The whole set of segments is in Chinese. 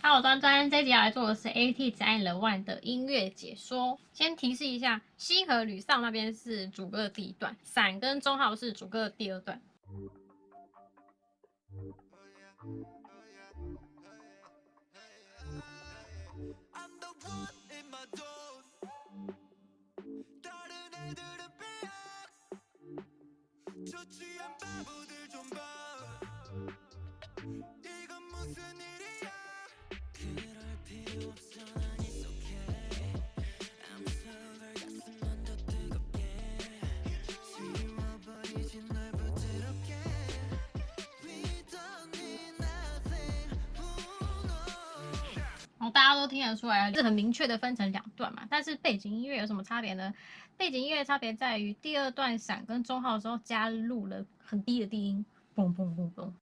Hello，端端，这集要来做的是 AT Giant One 的音乐解说。先提示一下，西和吕上那边是主歌的第一段，伞跟中号是主歌的第二段。大家都听得出来，是很明确的分成两段嘛。但是背景音乐有什么差别呢？背景音乐差别在于第二段伞跟中号的时候加入了很低的低音，嘣嘣嘣嘣。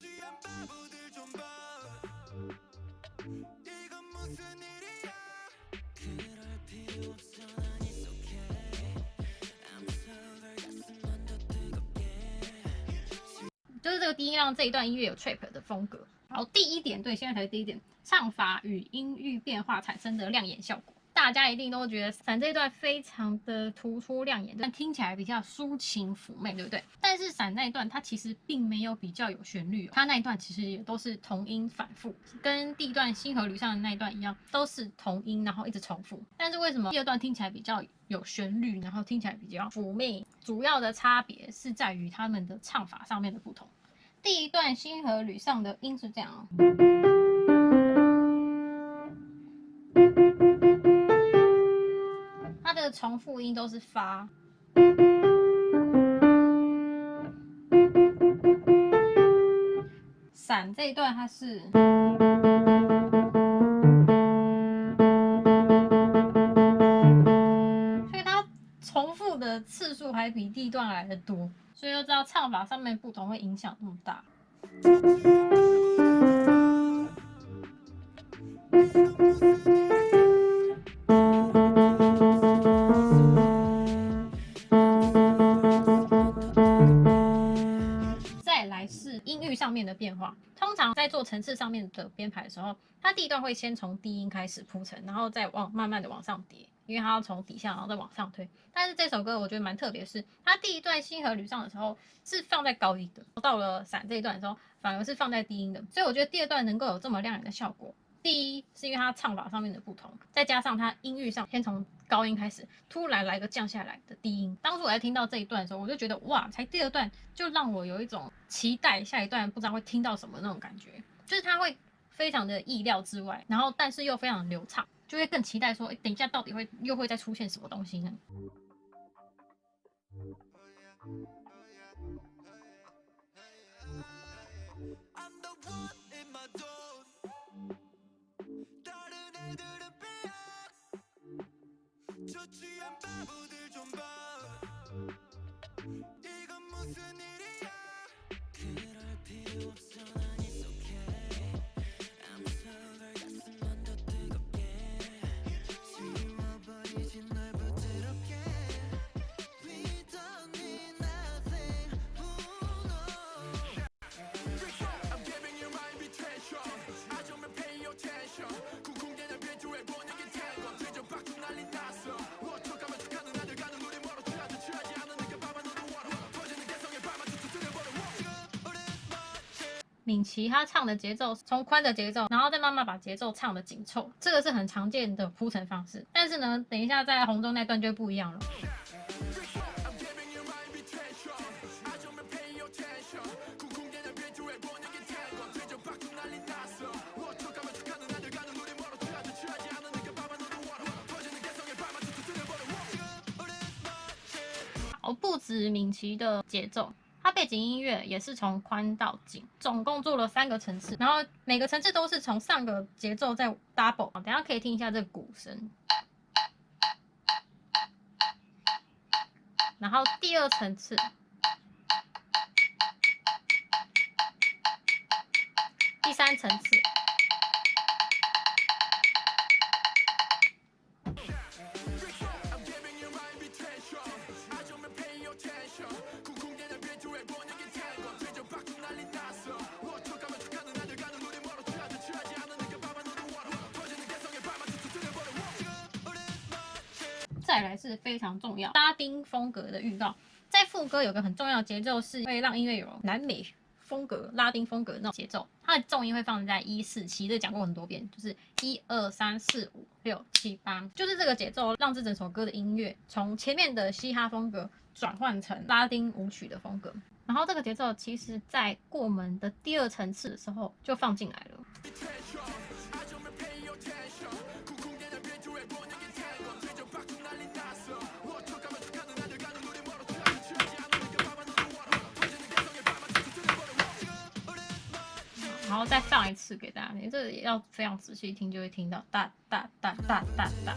就是这个低音让这一段音乐有 trap 的风格。然后第一点，对，现在才是第一点，唱法与音域变化产生的亮眼效果。大家一定都觉得伞这一段非常的突出亮眼，但听起来比较抒情妩媚，对不对？但是伞那一段它其实并没有比较有旋律，它那一段其实也都是同音反复，跟第一段星河旅上的那一段一样，都是同音，然后一直重复。但是为什么第二段听起来比较有旋律，然后听起来比较妩媚？主要的差别是在于他们的唱法上面的不同。第一段星河旅上的音是这样。它的重复音都是发，伞这一段它是，所以它重复的次数还比第一段来的多，所以就知道唱法上面不同会影响这么大。再来是音域上面的变化，通常在做层次上面的编排的时候，它第一段会先从低音开始铺陈，然后再慢慢的往上叠，因为它要从底下然后再往上推。但是这首歌我觉得蛮特别，是它第一段星河旅上的时候是放在高音的，到了伞这一段的时候反而是放在低音的，所以我觉得第二段能够有这么亮眼的效果。第一是因为它唱法上面的不同，再加上它音域上先从高音开始，突然来个降下来的低音。当初我在听到这一段的时候，我就觉得哇，才第二段就让我有一种期待下一段不知道会听到什么那种感觉，就是它会非常的意料之外，然后但是又非常流畅，就会更期待说，等一下到底又会再出现什么东西呢？敏琪他唱的节奏从宽的节奏，然后再慢慢把节奏唱的紧凑，这个是很常见的铺陈方式。但是呢，等一下在红中那段就不一样了。不止敏琪的节奏。它背景音乐也是从宽到紧，总共做了3个层次，然后每个层次都是从上个节奏再 double。等一下可以听一下这个鼓声，然后第二层次，第3层次。再来是非常重要拉丁风格的预告，在副歌有个很重要的节奏是会让音乐有南美风格、拉丁风格那种节奏，它的重音会放在1、4、7，这讲过很多遍，就是1、2、3、4、5、6、7、8，就是这个节奏让这整首歌的音乐从前面的嘻哈风格转换成拉丁舞曲的风格。然后这个节奏其实在过门的第2层次的时候就放进来了。然后再放一次给大家听，这个要非常仔细听就会听到哒哒哒哒哒哒。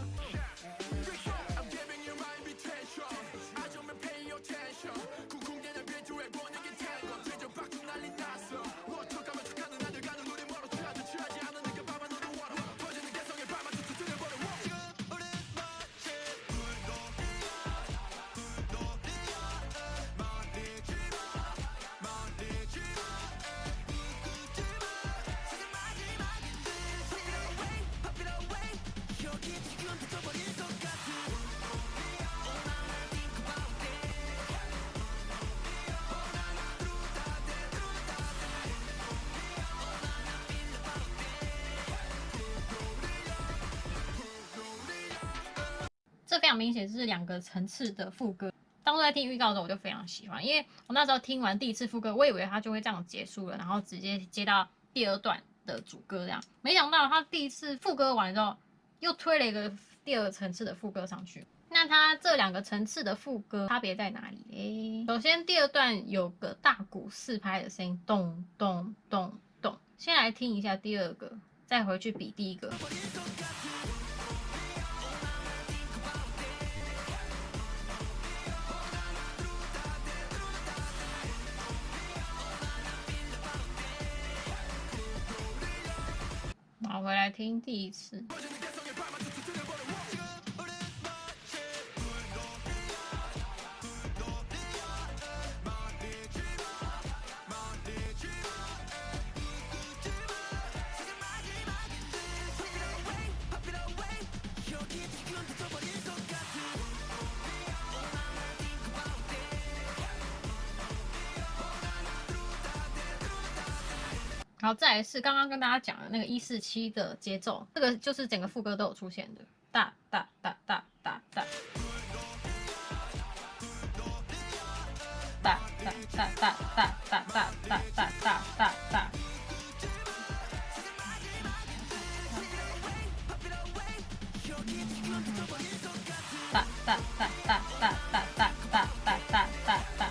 这非常明显是2个层次的副歌。当初在听预告的时候，我就非常喜欢，因为我那时候听完第1次副歌，我以为它就会这样结束了，然后直接接到第2段的主歌这样。没想到它第1次副歌完之后，又推了一个第2层次的副歌上去。那它这2个层次的副歌差别在哪里嘞？首先第2段有个大鼓4拍的声音，咚咚咚咚。先来听一下第2个，再回去比第1个。好，回来听第1次。然后再来是刚刚跟大家讲的那个1、4、7的节奏，这个就是整个副歌都有出现的，哒哒哒哒哒哒，哒哒哒哒哒哒哒哒哒哒哒哒。哒哒哒哒哒哒哒哒哒哒哒哒。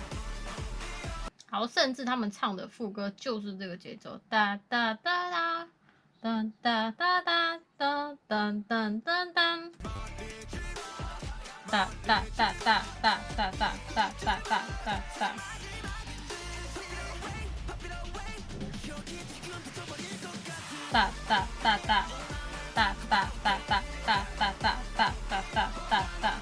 好，甚至他们唱的副歌就是这个节奏，哒哒哒哒，哒哒哒哒哒噔噔噔噔，哒哒哒哒哒哒哒哒哒哒哒哒。哒哒哒哒哒哒哒哒哒哒哒哒哒哒哒。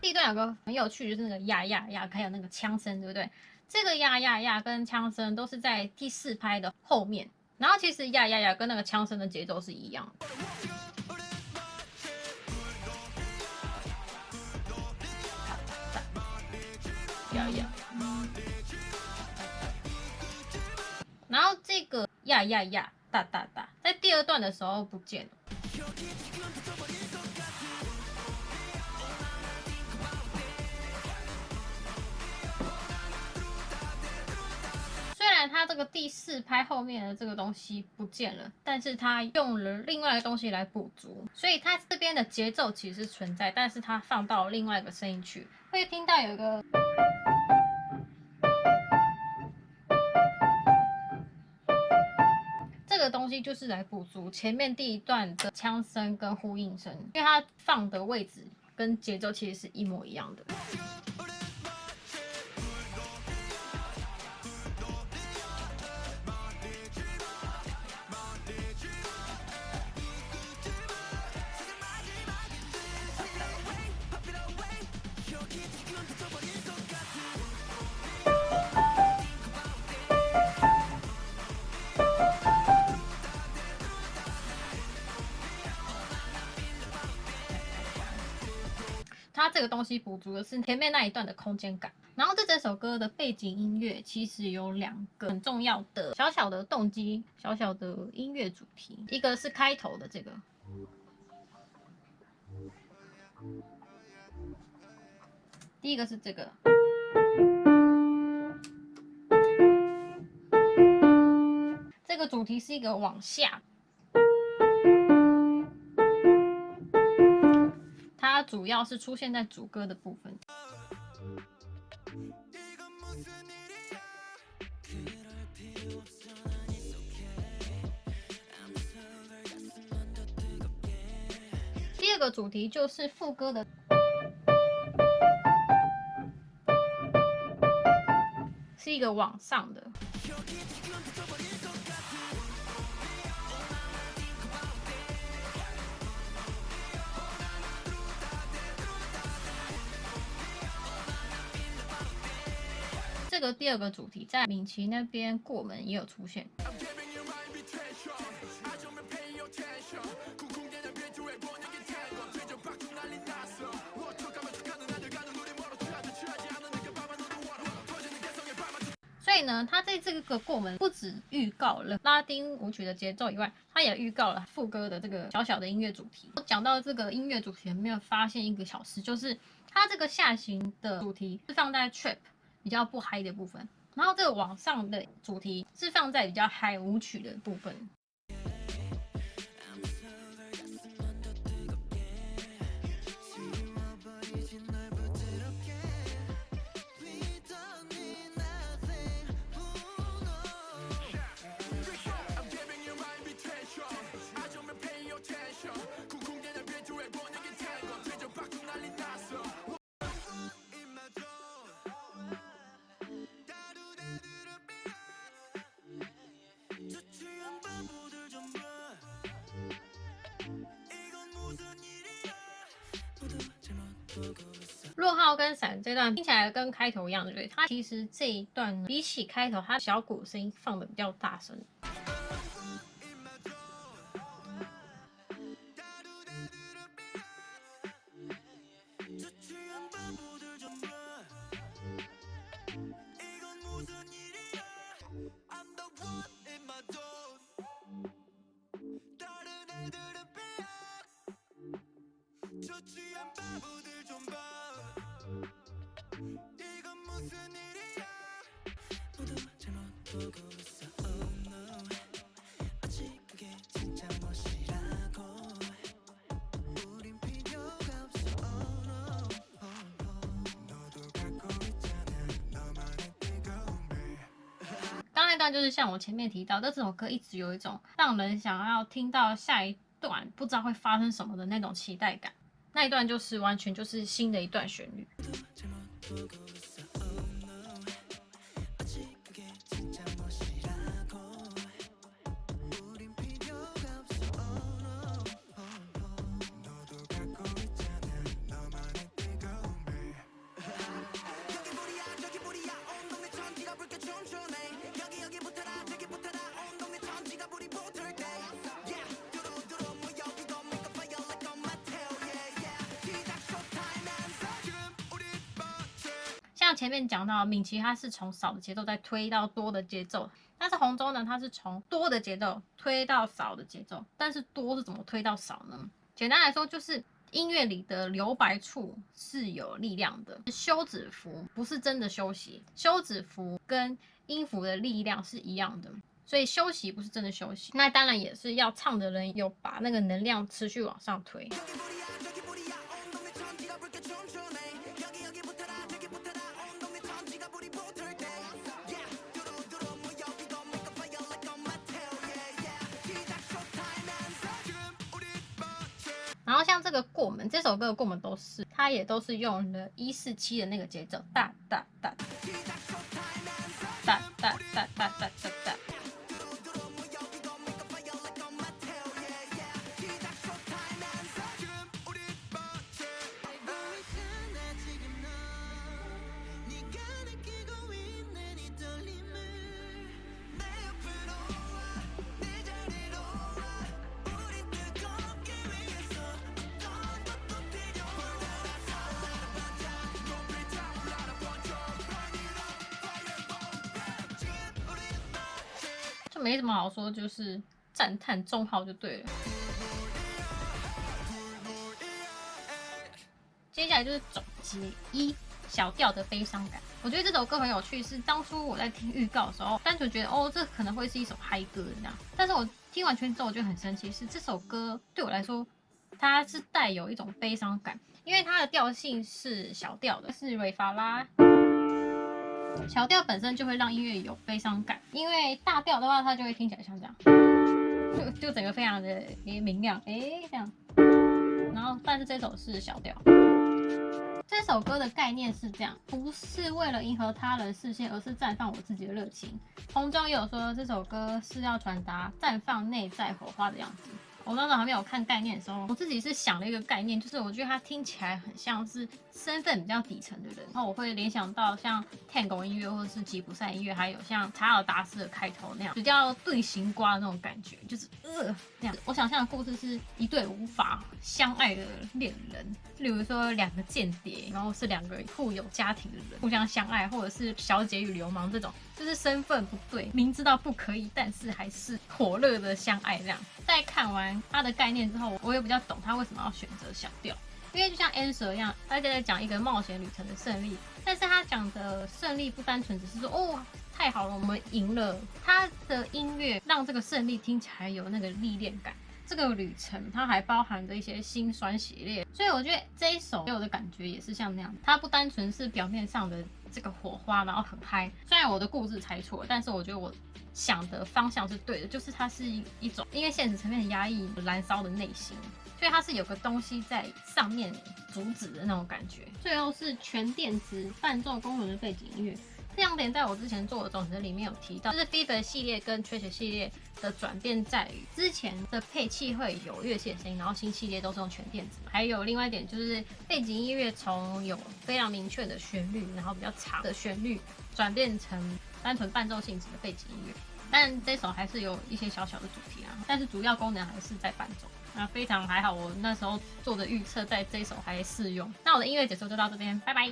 第一段有个很有趣，就是那个呀呀呀，还有那个枪声，对不对？这个呀呀呀跟枪声都是在第4拍的后面，然后其实呀呀呀跟那个枪声的节奏是一样的。呀呀，然后这个呀呀呀哒哒哒，在第2段的时候不见了。虽然它这个第4拍后面的这个东西不见了，但是它用了另外的东西来补足，所以它这边的节奏其实存在，但是它放到另外一个声音去，会听到有一个。这个东西就是来补足前面第1段的枪声跟呼应声，因为它放的位置跟节奏其实是一模一样的。它这个东西补足的是前面那一段的空间感。然后这首歌的背景音乐其实有2个很重要的小小的动机、小小的音乐主题，一个是开头的这个。第一个是这个，这个主题是一个往下，它主要是出现在主歌的部分。第2个主题就是副歌的。是一个往上的，这个第2个主题在敏奇那边过门也有出现。所以呢，他在这个过门不止预告了拉丁舞曲的节奏以外，他也预告了副歌的这个小小的音乐主题。讲到这个音乐主题，有没有发现一个小事，就是它这个下行的主题是放在 trap 比较不嗨的部分，然后这个往上的主题是放在比较嗨舞曲的部分。弱号跟闪这段听起来跟开头一样，对不对？它其实这一段呢，比起开头，它小鼓声音放的比较大声。刚那段就是像我前面提到的，这首歌一直有一种让人想要听到下一段不知道会发生什么的那种期待感。那一段就是完全就是新的一段旋律。像前面讲到，敏奇他是从少的节奏再推到多的节奏，但是红州呢，它是从多的节奏推到少的节奏。但是多是怎么推到少呢？简单来说，就是音乐里的留白处是有力量的。休止符不是真的休息，休止符跟音符的力量是一样的，所以休息不是真的休息。那当然也是要唱的人有把那个能量持续往上推。然后像这个过门，这首歌的过门都是，它也都是用了147的那个节奏，哒哒哒哒哒哒哒哒哒哒。就没什么好说，就是赞叹中号就对了。接下来就是总结一。小调的悲伤感，我觉得这首歌很有趣。是当初我在听预告的时候，单纯觉得哦，这可能会是一首嗨歌这样。但是我听完全之后，我就很生气，是这首歌对我来说，它是带有一种悲伤感，因为它的调性是小调的，是瑞发拉。小调本身就会让音乐有悲伤感，因为大调的话，它就会听起来像这样，就整个非常的明亮，这样。然后，但是这首是小调。这首歌的概念是这样，不是为了迎合他人视线，而是绽放我自己的热情。洪忠也有说，这首歌是要传达绽放内在火花的样子。我那时候还没有看概念的时候，我自己是想了一个概念，就是我觉得它听起来很像是身份比较底层的人，然后我会联想到像 Tango 音乐或者是吉普赛音乐，还有像查尔达斯的开头那样比较对形瓜的那种感觉，就是那样。我想象的故事是一对无法相爱的恋人，例如说两个间谍，然后是两个互有家庭的人互相相爱，或者是小姐与流氓这种，就是身份不对，明知道不可以，但是还是火热的相爱这样。在看完它的概念之后，我也比较懂他为什么要选择小调，因为就像 Answer 一样，他在讲一个冒险旅程的胜利，但是他讲的胜利不单纯只是说哦太好了，我们赢了。他的音乐让这个胜利听起来有那个历练感，这个旅程它还包含着一些辛酸血泪，所以我觉得这一首给我的感觉也是像那样，它不单纯是表面上的这个火花，然后很嗨。虽然我的故事猜错了，但是我觉得我想的方向是对的，就是它是一种因为现实层面的压抑燃烧的内心，所以它是有个东西在上面阻止的那种感觉。最后是全电子伴奏功能的背景音乐。这两点在我之前做的总结里面有提到，就是 Fever 系列跟 Trash 系列的转变在于，之前的配器会有乐器的声音，然后新系列都是用全电子。还有另外一点就是背景音乐从有非常明确的旋律，然后比较长的旋律，转变成单纯伴奏性质的背景音乐。但这首还是有一些小小的主题啊，但是主要功能还是在伴奏。那非常还好，我那时候做的预测在这首还适用。那我的音乐解说就到这边，拜拜。